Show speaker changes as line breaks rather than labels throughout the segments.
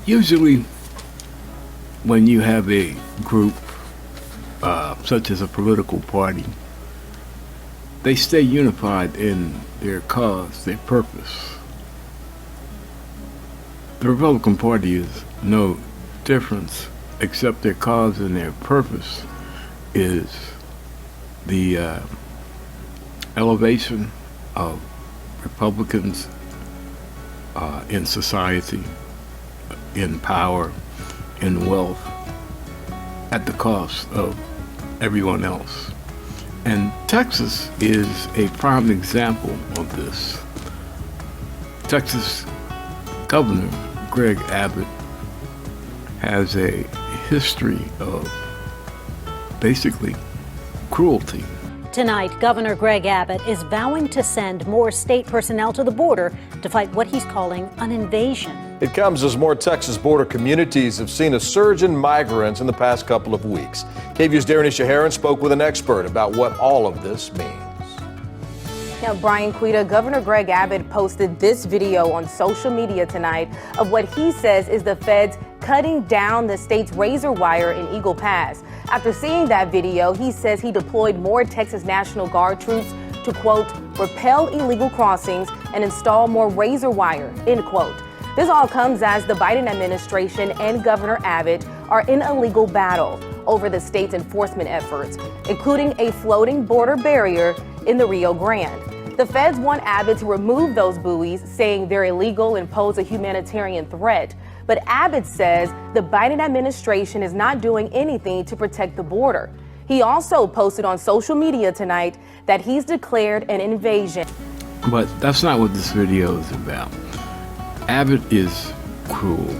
Usually, when you have a group, such as a political party, they stay unified in their cause, their purpose. The Republican Party is no difference, except their cause and their purpose is the elevation of Republicans in society, in power, in wealth, at the cost of everyone else. And Texas is a prime example of this. Texas Governor Greg Abbott has a history of basically cruelty.
Tonight, Governor Greg Abbott is vowing to send more state personnel to the border to fight what he's calling an invasion.
It comes as more Texas border communities have seen a surge in migrants in the past couple of weeks. KVUE's Darren Shaharan spoke with an expert about what all of this means.
Now, Brian Quita, Governor Greg Abbott posted this video on social media tonight of what he says is the feds cutting down the state's razor wire in Eagle Pass. After seeing that video, he says he deployed more Texas National Guard troops to, quote, repel illegal crossings and install more razor wire, end quote. This all comes as the Biden administration and Governor Abbott are in a legal battle over the state's enforcement efforts, including a floating border barrier in the Rio Grande. The feds want Abbott to remove those buoys, saying they're illegal and pose a humanitarian threat. But Abbott says the Biden administration is not doing anything to protect the border. He also posted on social media tonight that he's declared an invasion.
But that's not what this video is about. Abbott is cruel.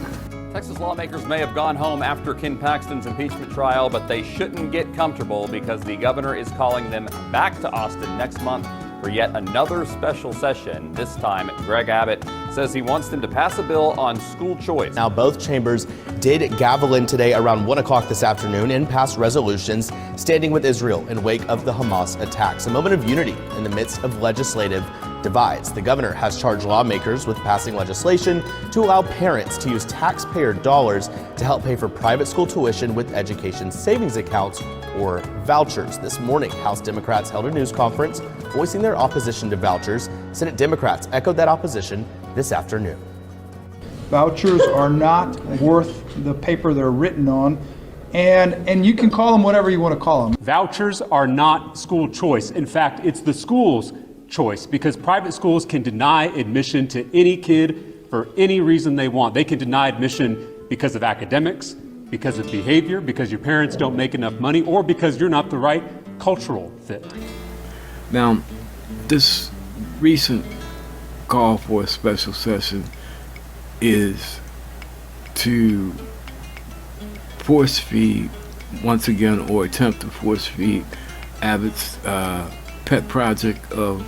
Texas lawmakers may have gone home after Ken Paxton's impeachment trial, but they shouldn't get comfortable because the governor is calling them back to Austin next month for yet another special session. This time, Greg Abbott says he wants them to pass a bill on school choice.
Now, both chambers did gavel in today around 1 o'clock this afternoon and pass resolutions standing with Israel in wake of the Hamas attacks. A moment of unity in the midst of legislative divides. The governor has charged lawmakers with passing legislation to allow parents to use taxpayer dollars to help pay for private school tuition with education savings accounts, or vouchers. This morning, House Democrats held a news conference voicing their opposition to vouchers. Senate Democrats echoed that opposition this afternoon.
Vouchers are not worth the paper they're written on, and you can call them whatever you want to call them.
Vouchers are not school choice. In fact, it's the school's choice, because private schools can deny admission to any kid for any reason they want. They can deny admission because of academics, because of behavior, because your parents don't make enough money, or because you're not the right cultural fit.
Now, this recent call for a special session is to force feed, once again, or attempt to force feed Abbott's pet project of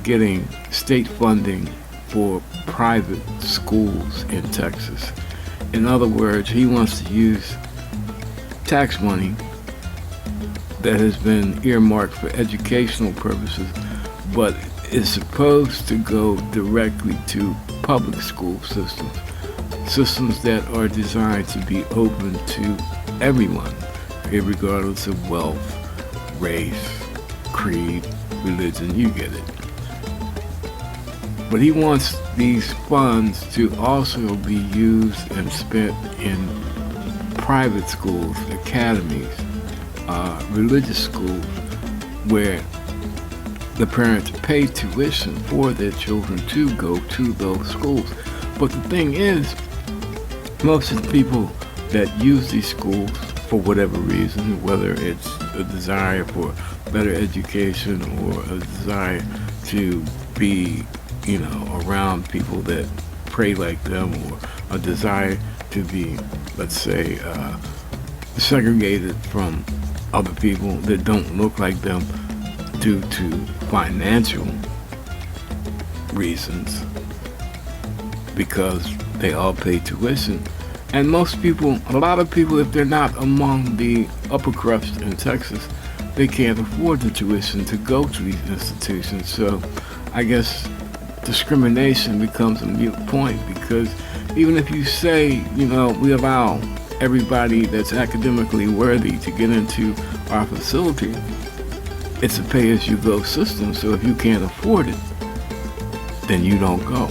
getting state funding for private schools in Texas. In other words, he wants to use tax money that has been earmarked for educational purposes, but is supposed to go directly to public school systems that are designed to be open to everyone, regardless of wealth, race, creed, religion, you get it. But he wants these funds to also be used and spent in private schools, academies, religious schools, where the parents pay tuition for their children to go to those schools. But the thing is, most of the people that use these schools for whatever reason, whether it's a desire for better education or a desire to be, around people that pray like them, or a desire to be, let's say, segregated from other people that don't look like them due to financial reasons, because they all pay tuition. And most people, a lot of people, if they're not among the upper crust in Texas, they can't afford the tuition to go to these institutions. So I guess discrimination becomes a moot point, because even if you say, we allow everybody that's academically worthy to get into our facility, it's a pay-as-you-go system, so if you can't afford it, then you don't go.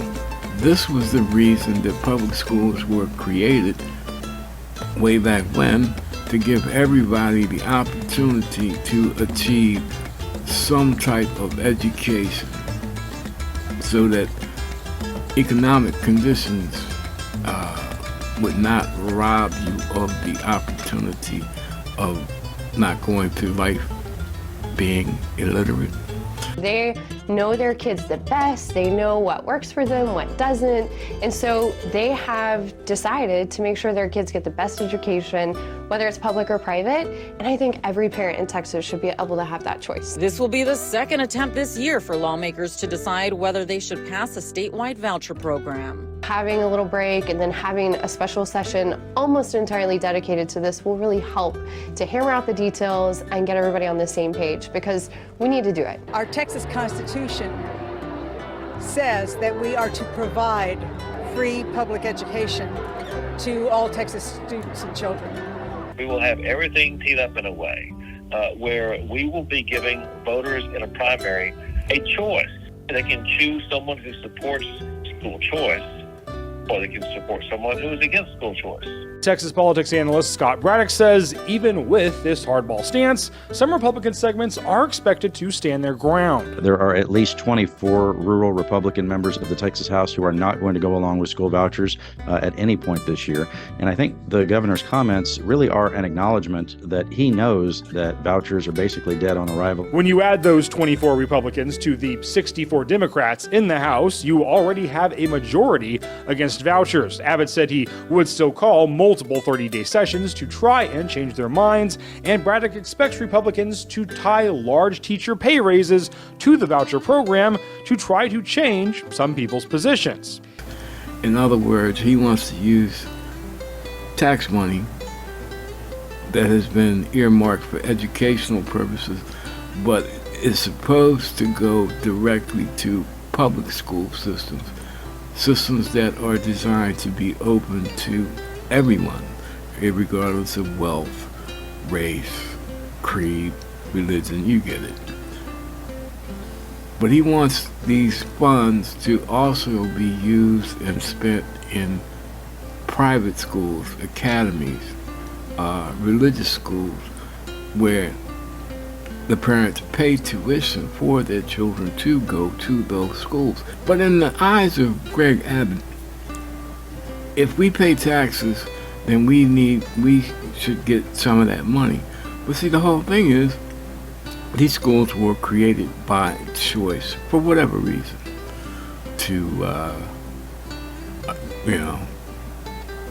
This was the reason that public schools were created way back when, to give everybody the opportunity to achieve some type of education so that economic conditions would not rob you of the opportunity of not going through life being illiterate.
They know their kids the best, they know what works for them, what doesn't, and so they have decided to make sure their kids get the best education, whether it's public or private, and I think every parent in Texas should be able to have that choice.
This will be the second attempt this year for lawmakers to decide whether they should pass a statewide voucher program.
Having a little break and then having a special session almost entirely dedicated to this will really help to hammer out the details and get everybody on the same page, because we need to do it.
Our Texas Constitution says that we are to provide free public education to all Texas students and children.
We will have everything teed up in a way where we will be giving voters in a primary a choice. They can choose someone who supports school choice, or they can support someone who is against school choice.
Texas politics analyst Scott Braddock says even with this hardball stance, some Republican segments are expected to stand their ground.
There are at least 24 rural Republican members of the Texas House who are not going to go along with school vouchers at any point this year. And I think the governor's comments really are an acknowledgement that he knows that vouchers are basically dead on arrival.
When you add those 24 Republicans to the 64 Democrats in the House, you already have a majority against vouchers. Abbott said he would still call multiple 30-day sessions to try and change their minds, and Braddock expects Republicans to tie large teacher pay raises to the voucher program to try to change some people's positions.
In other words, he wants to use tax money that has been earmarked for educational purposes, but is supposed to go directly to public school systems that are designed to be open to everyone, regardless of wealth, race, creed, religion, you get it. But he wants these funds to also be used and spent in private schools, academies, religious schools, where the parents pay tuition for their children to go to those schools. But in the eyes of Greg Abbott, if we pay taxes, then we should get some of that money. But see, the whole thing is, these schools were created by choice, for whatever reason, to,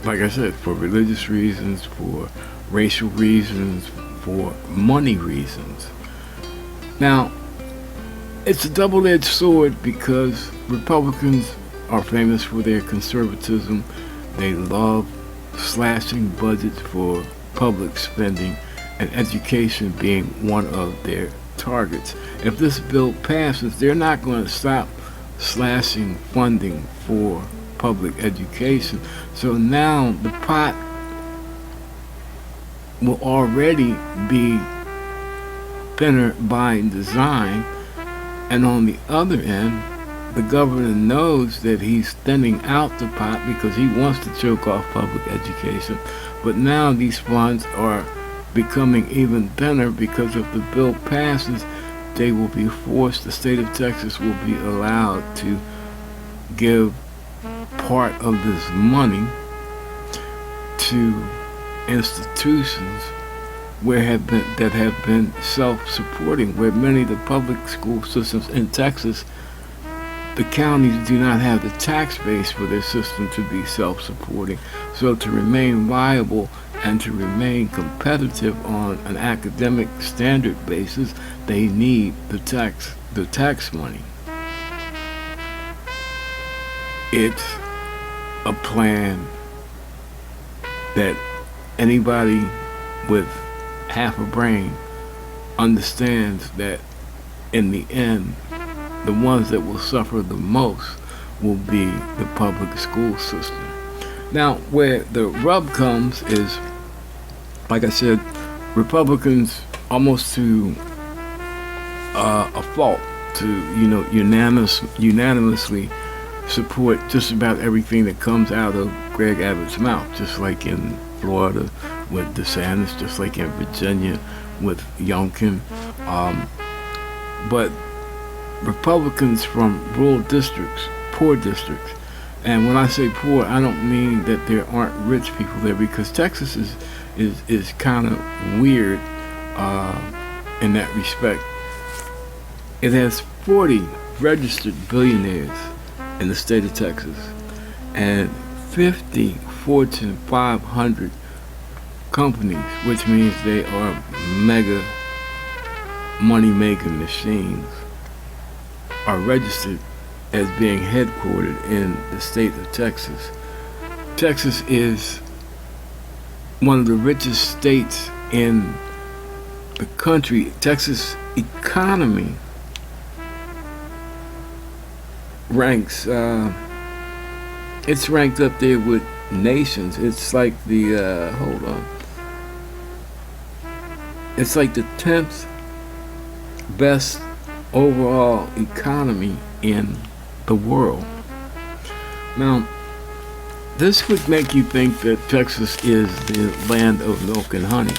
like I said, for religious reasons, for racial reasons, for money reasons. Now, it's a double-edged sword because Republicans are famous for their conservatism. They love slashing budgets for public spending, and education being one of their targets. If this bill passes, they're not going to stop slashing funding for public education. So now the pot will already be thinner by design, and on the other end, the governor knows that he's thinning out the pot because he wants to choke off public education. But now these funds are becoming even thinner because if the bill passes, they will be forced, the state of Texas will be allowed to give part of this money to institutions that have been self-supporting, where many of the public school systems in Texas, the counties do not have the tax base for their system to be self-supporting. So to remain viable and to remain competitive on an academic standard basis, they need the tax money. It's a plan that anybody with half a brain understands that in the end, the ones that will suffer the most will be the public school system. Now, where the rub comes is, like I said, Republicans almost to a fault to unanimously support just about everything that comes out of Greg Abbott's mouth, just like in Florida with DeSantis, just like in Virginia with Youngkin. But Republicans from rural districts, poor districts, and when I say poor, I don't mean that there aren't rich people there, because Texas is kind of weird in that respect. It has 40 registered billionaires in the state of Texas and 50 Fortune 500 companies, which means they are mega money-making machines, are registered as being headquartered in the state of Texas. Texas is one of the richest states in the country. Texas economy ranks, it's ranked up there with nations. It's like the, it's like the 10th best overall economy in the world. Now, this would make you think that Texas is the land of milk and honey,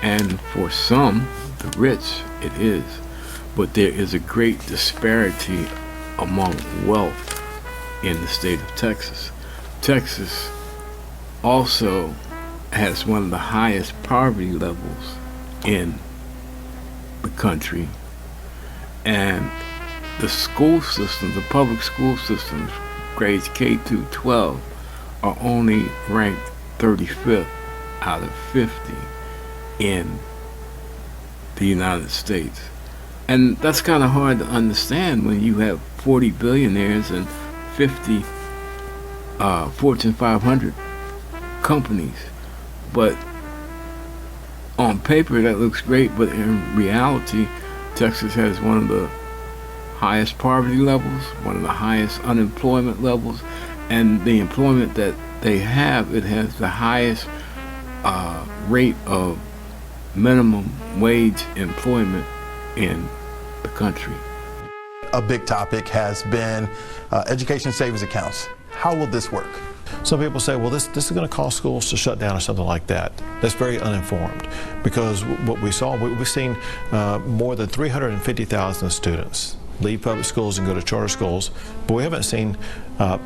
and for some, the rich, it is. But there is a great disparity among wealth in the state of Texas. Texas also has one of the highest poverty levels in the country, and the school system, the public school systems, grades K through 12, are only ranked 35th out of 50 in the United States. And that's kind of hard to understand when you have 40 billionaires and 50 Fortune 500 companies. But on paper that looks great, but in reality, Texas has one of the highest poverty levels, one of the highest unemployment levels, and the employment that they have, it has the highest rate of minimum wage employment in the country.
A big topic has been education savings accounts. How will this work?
Some people say, well, this is going to cause schools to shut down or something like that. That's very uninformed, because what we saw, we've seen more than 350,000 students leave public schools and go to charter schools, but we haven't seen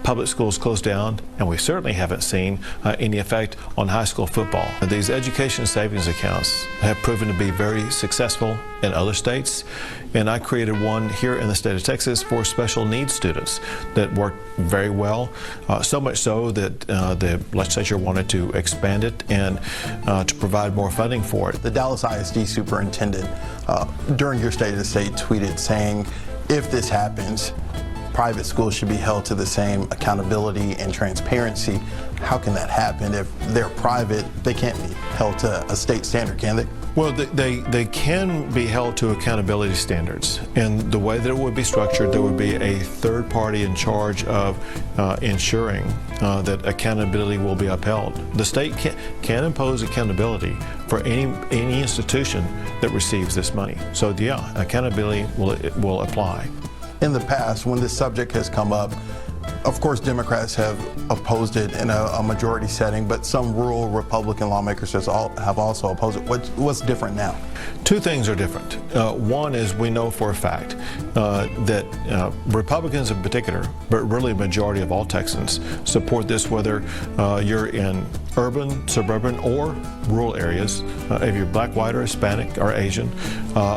public schools close down, and we certainly haven't seen any effect on high school football. These education savings accounts have proven to be very successful in other states, and I created one here in the state of Texas for special needs students that worked very well, so much so that the legislature wanted to expand it and to provide more funding for it.
The Dallas ISD superintendent during your State of the State tweeted saying, if this happens, private schools should be held to the same accountability and transparency. How can that happen? If they're private, they can't be held to a state standard, can they?
Well, they can be held to accountability standards. And the way that it would be structured, there would be a third party in charge of ensuring that accountability will be upheld. The state can impose accountability for any institution that receives this money. So yeah, accountability will apply.
In the past, when this subject has come up, of course, Democrats have opposed it in a majority setting, but some rural Republican lawmakers have also opposed it. What's different now?
Two things are different. One is we know for a fact that Republicans in particular, but really a majority of all Texans, support this, whether you're in urban, suburban, or rural areas, if you're black, white, or Hispanic, or Asian,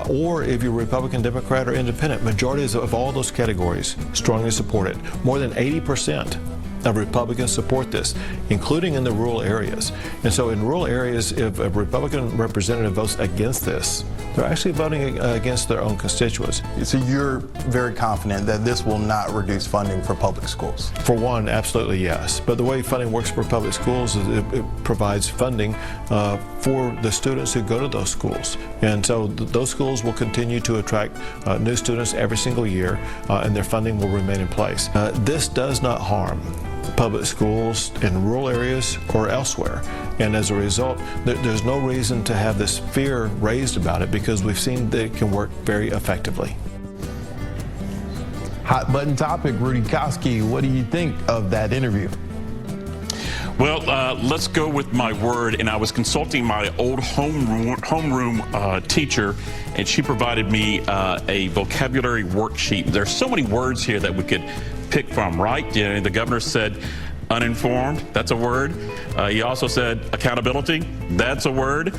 or if you're Republican, Democrat, or Independent. Majorities of all those categories strongly support it. More than 80% of Republicans support this, including in the rural areas. And so in rural areas, if a Republican representative votes against this, they're actually voting against their own constituents.
So you're very confident that this will not reduce funding for public schools?
For one, absolutely yes. But the way funding works for public schools is it provides funding for the students who go to those schools. And so those schools will continue to attract new students every single year, and their funding will remain in place. This does not harm public schools in rural areas or elsewhere. And as a result, there's no reason to have this fear raised about it because we've seen that it can work very effectively.
Hot button topic, Rudy Koski. What do you think of that interview?
Well, let's go with my word. And I was consulting my old homeroom teacher, and she provided me a vocabulary worksheet. There's so many words here that we could pick from, right? You know, the governor said uninformed, that's a word. He also said accountability, that's a word.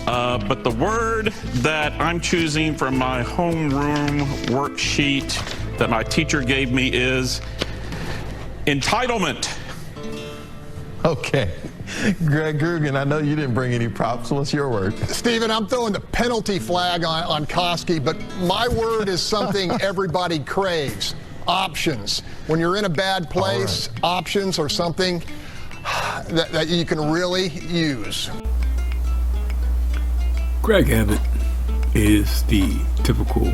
But the word that I'm choosing from my homeroom worksheet that my teacher gave me is entitlement.
Okay. Greg Grugan, I know you didn't bring any props. What's your word?
Stephen, I'm throwing the penalty flag on Koski, but my word is something everybody craves. Options. When you're in a bad place, options are something that you can really use.
Greg Abbott is the typical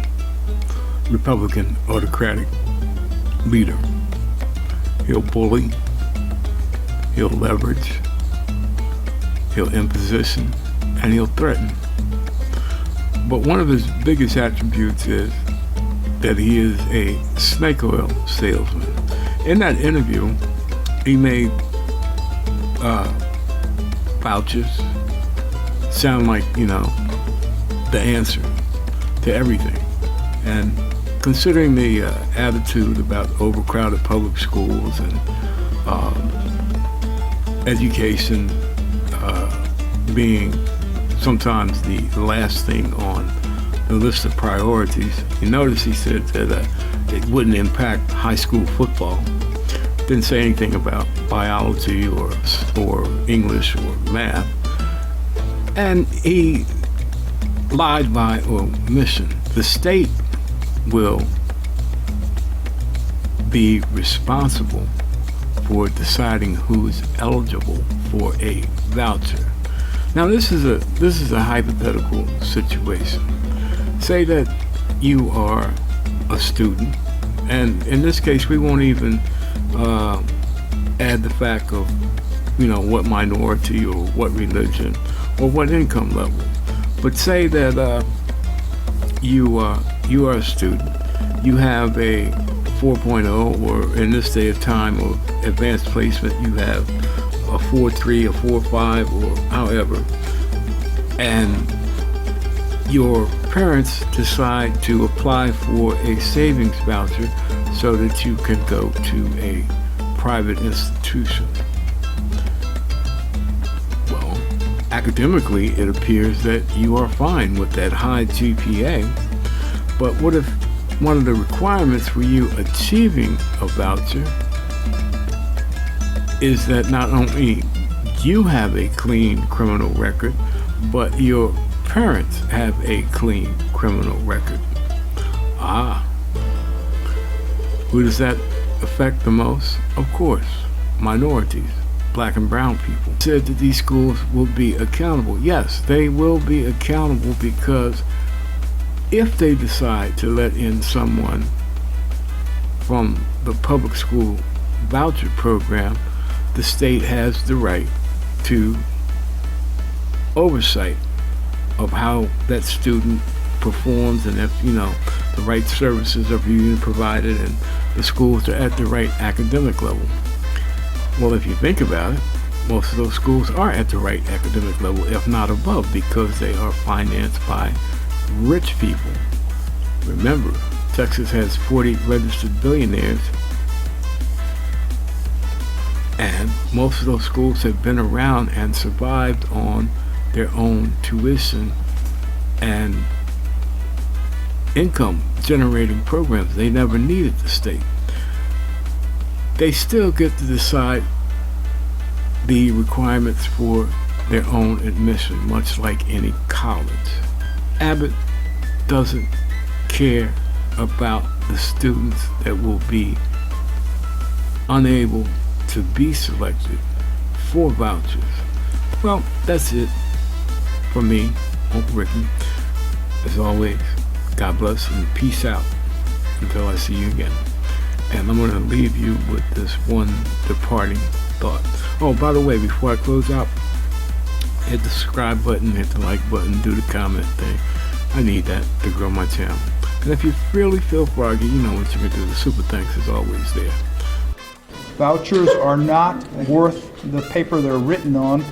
Republican autocratic leader. He'll bully, he'll leverage, he'll imposition, and he'll threaten. But one of his biggest attributes is that he is a snake oil salesman. In that interview, he made vouchers sound like, you know, the answer to everything. And considering the attitude about overcrowded public schools and education being sometimes the last thing on the list of priorities, you notice he said that it wouldn't impact high school football. Didn't say anything about biology or English or math. And he lied by omission. The state will be responsible for deciding who's eligible for a voucher. Now this is a hypothetical situation. Say that you are a student, and in this case we won't even add the fact of, you know, what minority or what religion or what income level. But say that you are a student, you have a 4.0, or in this day of time of advanced placement, you have a 4.3, a 4.5, or however, and your parents decide to apply for a savings voucher so that you can go to a private institution. Well, academically, it appears that you are fine with that high GPA, but what if one of the requirements for you achieving a voucher is that not only you have a clean criminal record, but your parents have a clean criminal record? Who does that affect the most? Of course, minorities, black and brown people. Said that these schools will be accountable. Yes, they will be accountable, because if they decide to let in someone from the public school voucher program, the state has the right to oversight of how that student performs, and if, you know, the right services are being provided and the schools are at the right academic level. Well, if you think about it, most of those schools are at the right academic level, if not above, because they are financed by rich people. Remember, Texas has 40 registered billionaires, and most of those schools have been around and survived on their own tuition and income generating programs. They never needed the state. They still get to decide the requirements for their own admission, much like any college. Abbott doesn't care about the students that will be unable to be selected for vouchers. Well, that's it for me, Uncle Ricky. As always, God bless and peace out until I see you again. And I'm going to leave you with this one departing thought. Oh, by the way, before I close out, hit the subscribe button, hit the like button, do the comment thing. I need that to grow my channel. And if you really feel froggy, you know what you can do. The super thanks is always there.
Vouchers are not worth the paper they're written on,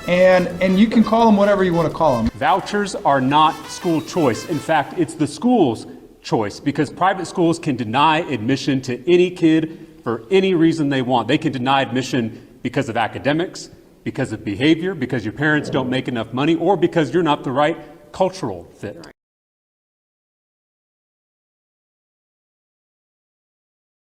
and you can call them whatever you want to call them.
Vouchers are not school choice. In fact, it's the school's choice, because private schools can deny admission to any kid for any reason they want. They can deny admission because of academics, because of behavior, because your parents don't make enough money, or because you're not the right cultural fit.